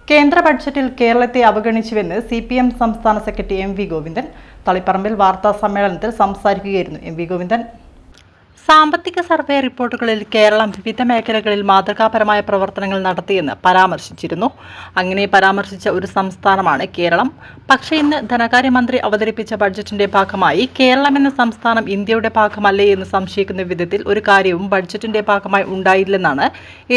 കേന്ദ്ര ബഡ്ജറ്റിൽ കേരളത്തെ അവഗണിച്ചുവെന്ന് CPM സംസ്ഥാന സെക്രട്ടറി M.V. ഗോവിന്ദൻ തളിപ്പറമ്പിൽ വാർത്താ സമ്മേളനത്തിൽ സംസാരിക്കുകയായിരുന്നു M.V. ഗോവിന്ദൻ. സാമ്പത്തിക സർവേ റിപ്പോർട്ടുകളിൽ കേരളം വിവിധ മേഖലകളിൽ മാതൃകാപരമായ പ്രവർത്തനങ്ങൾ നടത്തിയെന്ന് പരാമർശിച്ചിരുന്നു. അങ്ങനെ പരാമർശിച്ച ഒരു സംസ്ഥാനമാണ് കേരളം. പക്ഷേ ഇന്ന് ധനകാര്യമന്ത്രി അവതരിപ്പിച്ച ബഡ്ജറ്റിന്റെ ഭാഗമായി കേരളം എന്ന സംസ്ഥാനം ഇന്ത്യയുടെ ഭാഗമല്ലേ എന്ന് സംശയിക്കുന്ന വിധത്തിൽ ഒരു കാര്യവും ബഡ്ജറ്റിന്റെ ഭാഗമായി ഉണ്ടായില്ലെന്നാണ്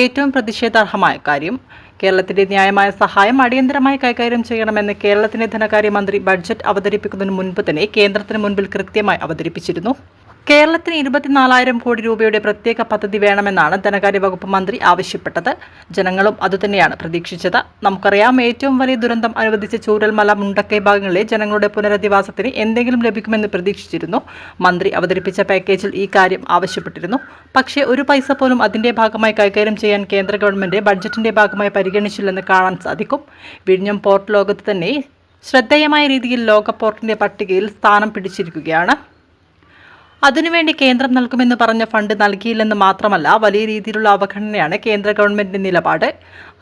ഏറ്റവും പ്രതിഷേധാർഹമായ കാര്യം. കേരളത്തിന്റെ ന്യായമായ സഹായം അടിയന്തരമായി കൈകാര്യം ചെയ്യണമെന്ന് കേരളത്തിന്റെ ധനകാര്യമന്ത്രി ബഡ്ജറ്റ് അവതരിപ്പിക്കുന്നതിന് മുൻപ് തന്നെ കേന്ദ്രത്തിന് മുൻപിൽ കൃത്യമായി അവതരിപ്പിച്ചിരുന്നു. കേരളത്തിന് 24,000 കോടി രൂപയുടെ പ്രത്യേക പദ്ധതി വേണമെന്നാണ് ധനകാര്യ വകുപ്പ് മന്ത്രി ആവശ്യപ്പെട്ടത്. ജനങ്ങളും അതുതന്നെയാണ് പ്രതീക്ഷിച്ചത്. നമുക്കറിയാം, ഏറ്റവും വലിയ ദുരന്തം അനുവദിച്ച ചൂരൽമല, മുണ്ടക്കൈ ഭാഗങ്ങളിലെ ജനങ്ങളുടെ പുനരധിവാസത്തിന് എന്തെങ്കിലും ലഭിക്കുമെന്ന് പ്രതീക്ഷിച്ചിരുന്നു. മന്ത്രി അവതരിപ്പിച്ച പാക്കേജിൽ ഈ കാര്യം ആവശ്യപ്പെട്ടിരുന്നു. പക്ഷേ ഒരു പൈസ പോലും അതിന്റെ ഭാഗമായി കൈകാര്യം ചെയ്യാൻ കേന്ദ്ര ഗവൺമെന്റ് ബഡ്ജറ്റിന്റെ ഭാഗമായി പരിഗണിച്ചില്ലെന്ന് കാണാൻ സാധിക്കും. വിഴിഞ്ഞം പോർട്ട് ലോകത്ത് തന്നെ ശ്രദ്ധേയമായ രീതിയിൽ ലോക പോർട്ടിന്റെ പട്ടികയിൽ സ്ഥാനം പിടിച്ചിരിക്കുകയാണ്. അതിനുവേണ്ടി കേന്ദ്രം നൽകുമെന്ന് പറഞ്ഞ ഫണ്ട് നൽകിയില്ലെന്ന് മാത്രമല്ല, വലിയ രീതിയിലുള്ള അവഗണനയാണ് കേന്ദ്ര ഗവൺമെന്റിന്റെ നിലപാട്.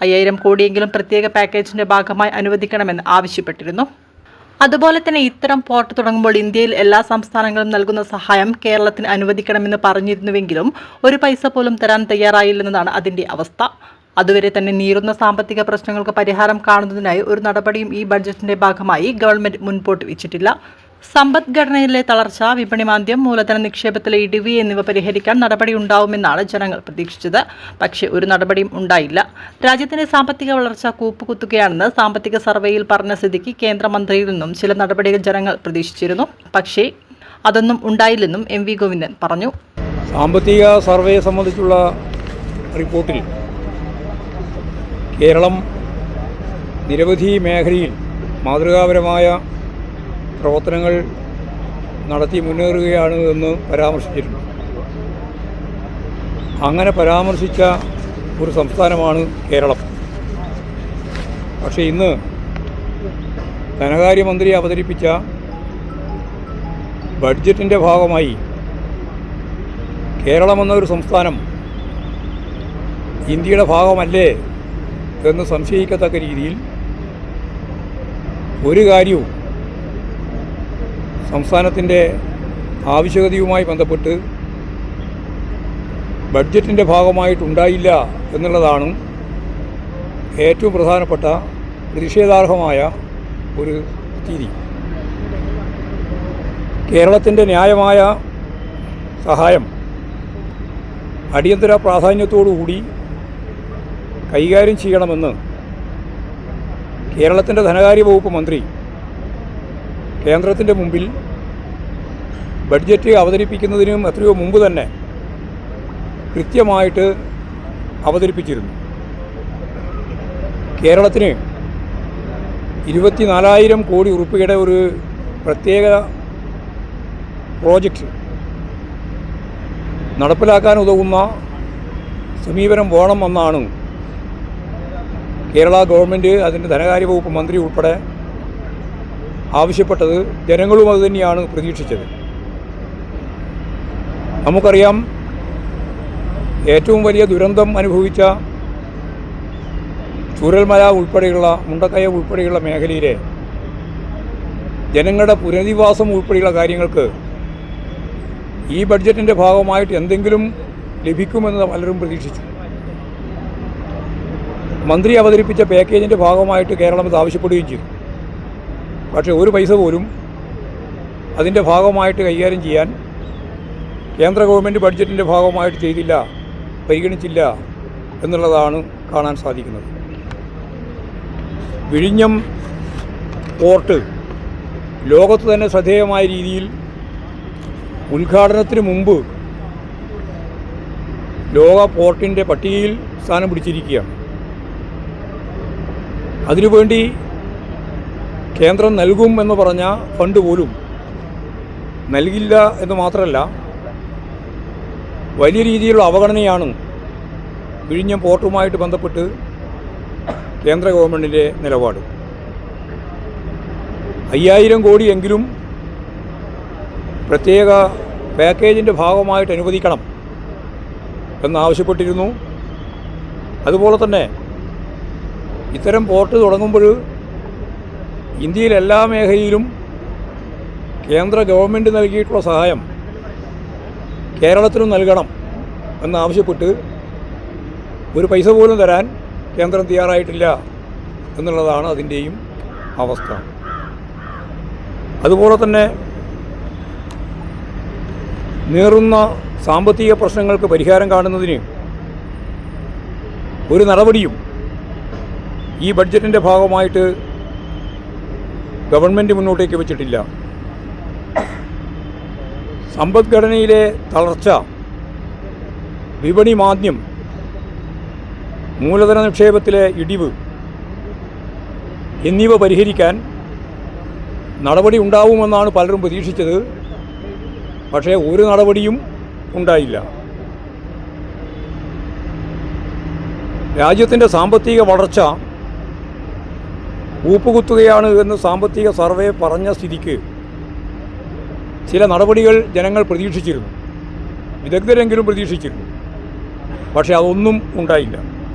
5,000 കോടിയെങ്കിലും പ്രത്യേക പാക്കേജിന്റെ ഭാഗമായി അനുവദിക്കണമെന്ന് ആവശ്യപ്പെട്ടിരുന്നു. അതുപോലെ തന്നെ ഇത്തരം പോർട്ട് തുടങ്ങുമ്പോൾ ഇന്ത്യയിൽ എല്ലാ സംസ്ഥാനങ്ങളും നൽകുന്ന സഹായം കേരളത്തിന് അനുവദിക്കണമെന്ന് പറഞ്ഞിരുന്നുവെങ്കിലും ഒരു പൈസ പോലും തരാൻ തയ്യാറായില്ലെന്നതാണ് അതിന്റെ അവസ്ഥ. അതുവരെ തന്നെ നീറുന്ന സാമ്പത്തിക പ്രശ്നങ്ങൾക്ക് പരിഹാരം കാണുന്നതിനായി ഒരു നടപടിയും ഈ ബഡ്ജറ്റിന്റെ ഭാഗമായി ഗവൺമെന്റ് മുൻപോട്ട് വെച്ചിട്ടില്ല. സമ്പദ്ഘടനയിലെ തളർച്ച, വിപണിമാന്ദ്യം, മൂലധന നിക്ഷേപത്തിലെ ഇടിവ് എന്നിവ പരിഹരിക്കാൻ നടപടിയുണ്ടാവുമെന്നാണ് ജനങ്ങൾ പ്രതീക്ഷിച്ചത്. പക്ഷേ ഒരു നടപടിയും ഉണ്ടായില്ല. രാജ്യത്തിന്റെ സാമ്പത്തിക വളർച്ച കൂപ്പുകുത്തുകയാണെന്ന് സാമ്പത്തിക സർവേയിൽ പറഞ്ഞ സ്ഥിതിക്ക് കേന്ദ്രമന്ത്രിയിൽ നിന്നും ചില നടപടികൾ ജനങ്ങൾ പ്രതീക്ഷിച്ചിരുന്നു. പക്ഷേ അതൊന്നും ഉണ്ടായില്ലെന്നും M.V. ഗോവിന്ദൻ പറഞ്ഞു. സാമ്പത്തിക സർവേയെ സംബന്ധിച്ചുള്ള റിപ്പോർട്ടിൽ കേരളം നിരവധി മേഖലയിൽ മാതൃകാപരമായ പ്രവർത്തനങ്ങൾ നടത്തി മുന്നേറുകയാണ് എന്ന് പരാമർശിച്ചിട്ടുണ്ട്. അങ്ങനെ പരാമർശിച്ച ഒരു സംസ്ഥാനമാണ് കേരളം. പക്ഷേ ഇന്ന് ധനകാര്യമന്ത്രി അവതരിപ്പിച്ച ബഡ്ജറ്റിൻ്റെ ഭാഗമായി കേരളമെന്നൊരു സംസ്ഥാനം ഇന്ത്യയുടെ ഭാഗമല്ലേ എന്ന് സംശയിക്കത്തക്ക രീതിയിൽ ഒരു കാര്യവും സംസ്ഥാനത്തിൻ്റെ ആവശ്യകതയുമായി ബന്ധപ്പെട്ട് ബഡ്ജറ്റിൻ്റെ ഭാഗമായിട്ടുണ്ടായില്ല എന്നുള്ളതാണ് ഏറ്റവും പ്രധാനപ്പെട്ട പ്രതിഷേധാർഹമായ ഒരു സ്ഥിതി. കേരളത്തിൻ്റെ ന്യായമായ സഹായം അടിയന്തര പ്രാധാന്യത്തോടുകൂടി കൈകാര്യം ചെയ്യണമെന്ന് കേരളത്തിൻ്റെ ധനകാര്യ വകുപ്പ് മന്ത്രി കേന്ദ്രത്തിൻ്റെ മുമ്പിൽ ബഡ്ജറ്റ് അവതരിപ്പിക്കുന്നതിനും എത്രയോ മുമ്പ് തന്നെ കൃത്യമായിട്ട് അവതരിപ്പിച്ചിരുന്നു. കേരളത്തിന് 24,000 കോടി രൂപയുടെ ഒരു പ്രത്യേക പ്രോജക്റ്റ് നടപ്പിലാക്കാൻ ഉതകുന്ന സമീപനം വേണമെന്നാണ് കേരള ഗവൺമെൻറ്, അതിൻ്റെ ധനകാര്യ വകുപ്പ് മന്ത്രി ഉൾപ്പെടെ ആവശ്യപ്പെട്ടത്. ജനങ്ങളും അതുതന്നെയാണ് പ്രതീക്ഷിച്ചത്. നമുക്കറിയാം, ഏറ്റവും വലിയ ദുരന്തം അനുഭവിച്ച ചൂരൽമല ഉൾപ്പെടെയുള്ള, മുണ്ടക്കൈ ഉൾപ്പെടെയുള്ള മേഖലയിലെ ജനങ്ങളുടെ പുനരധിവാസം ഉൾപ്പെടെയുള്ള കാര്യങ്ങൾക്ക് ഈ ബഡ്ജറ്റിൻ്റെ ഭാഗമായിട്ട് എന്തെങ്കിലും ലഭിക്കുമെന്ന് പലരും പ്രതീക്ഷിച്ചു. മന്ത്രി അവതരിപ്പിച്ച പാക്കേജിൻ്റെ ഭാഗമായിട്ട് കേരളം ഇത് ആവശ്യപ്പെടുകയും ചെയ്തു. പക്ഷേ ഒരു പൈസ പോലും അതിൻ്റെ ഭാഗമായിട്ട് കൈകാര്യം ചെയ്യാൻ കേന്ദ്ര ഗവൺമെൻറ് ബഡ്ജറ്റിൻ്റെ ഭാഗമായിട്ട് ചെയ്തില്ല, പരിഗണിച്ചില്ല എന്നുള്ളതാണ് കാണാൻ സാധിക്കുന്നത്. വിഴിഞ്ഞം പോർട്ട് ലോകത്ത് തന്നെ ശ്രദ്ധേയമായ രീതിയിൽ ഉദ്ഘാടനത്തിന് മുമ്പ് ലോക പോർട്ടിൻ്റെ പട്ടികയിൽ സ്ഥാനം പിടിച്ചിരിക്കുകയാണ്. അതിനുവേണ്ടി കേന്ദ്രം നൽകും എന്ന് പറഞ്ഞ ഫണ്ട് പോലും നൽകില്ല എന്ന് മാത്രമല്ല, വലിയ രീതിയിലുള്ള അവഗണനയാണ് വിഴിഞ്ഞം പോർട്ടുമായിട്ട് ബന്ധപ്പെട്ട് കേന്ദ്ര ഗവൺമെൻറ്റിൻ്റെ നിലപാട്. 5,000 കോടിയെങ്കിലും പ്രത്യേക പാക്കേജിൻ്റെ ഭാഗമായിട്ട് അനുവദിക്കണം എന്നാവശ്യപ്പെട്ടിരുന്നു. അതുപോലെ തന്നെ ഇത്തരം പോർട്ട് തുടങ്ങുമ്പോൾ ഇന്ത്യയിൽ എല്ലാ മേഖലയിലും കേന്ദ്ര ഗവൺമെൻറ് നൽകിയിട്ടുള്ള സഹായം കേരളത്തിനും നൽകണം എന്നാവശ്യപ്പെട്ട് ഒരു പൈസ പോലും തരാൻ കേന്ദ്രം തയ്യാറായിട്ടില്ല എന്നുള്ളതാണ് അതിൻ്റെയും അവസ്ഥ. അതുപോലെ തന്നെ നേറുന്ന സാമ്പത്തിക പ്രശ്നങ്ങൾക്ക് പരിഹാരം കാണുന്നതിന് ഒരു നടപടിയും ഈ ബഡ്ജറ്റിൻ്റെ ഭാഗമായിട്ട് ഗവൺമെൻറ് മുന്നോട്ടേക്ക് വച്ചിട്ടില്ല. സമ്പദ്ഘടനയിലെ തളർച്ച, വിപണി മാന്ദ്യം, മൂലധന നിക്ഷേപത്തിലെ ഇടിവ് എന്നിവ പരിഹരിക്കാൻ നടപടി ഉണ്ടാവുമെന്നാണ് പലരും പ്രതീക്ഷിച്ചത്. പക്ഷേ ഒരു നടപടിയും ഉണ്ടായില്ല. രാജ്യത്തിൻ്റെ സാമ്പത്തിക വളർച്ച ഊപ്പുകുത്തുകയാണ് എന്ന് സാമ്പത്തിക സർവേ പറഞ്ഞ സ്ഥിതിക്ക് ചില നടപടികൾ ജനങ്ങൾ പ്രതീക്ഷിച്ചിരുന്നു, വിദഗ്ധരെങ്കിലും പ്രതീക്ഷിച്ചിരുന്നു. പക്ഷേ അതൊന്നും ഉണ്ടായില്ല.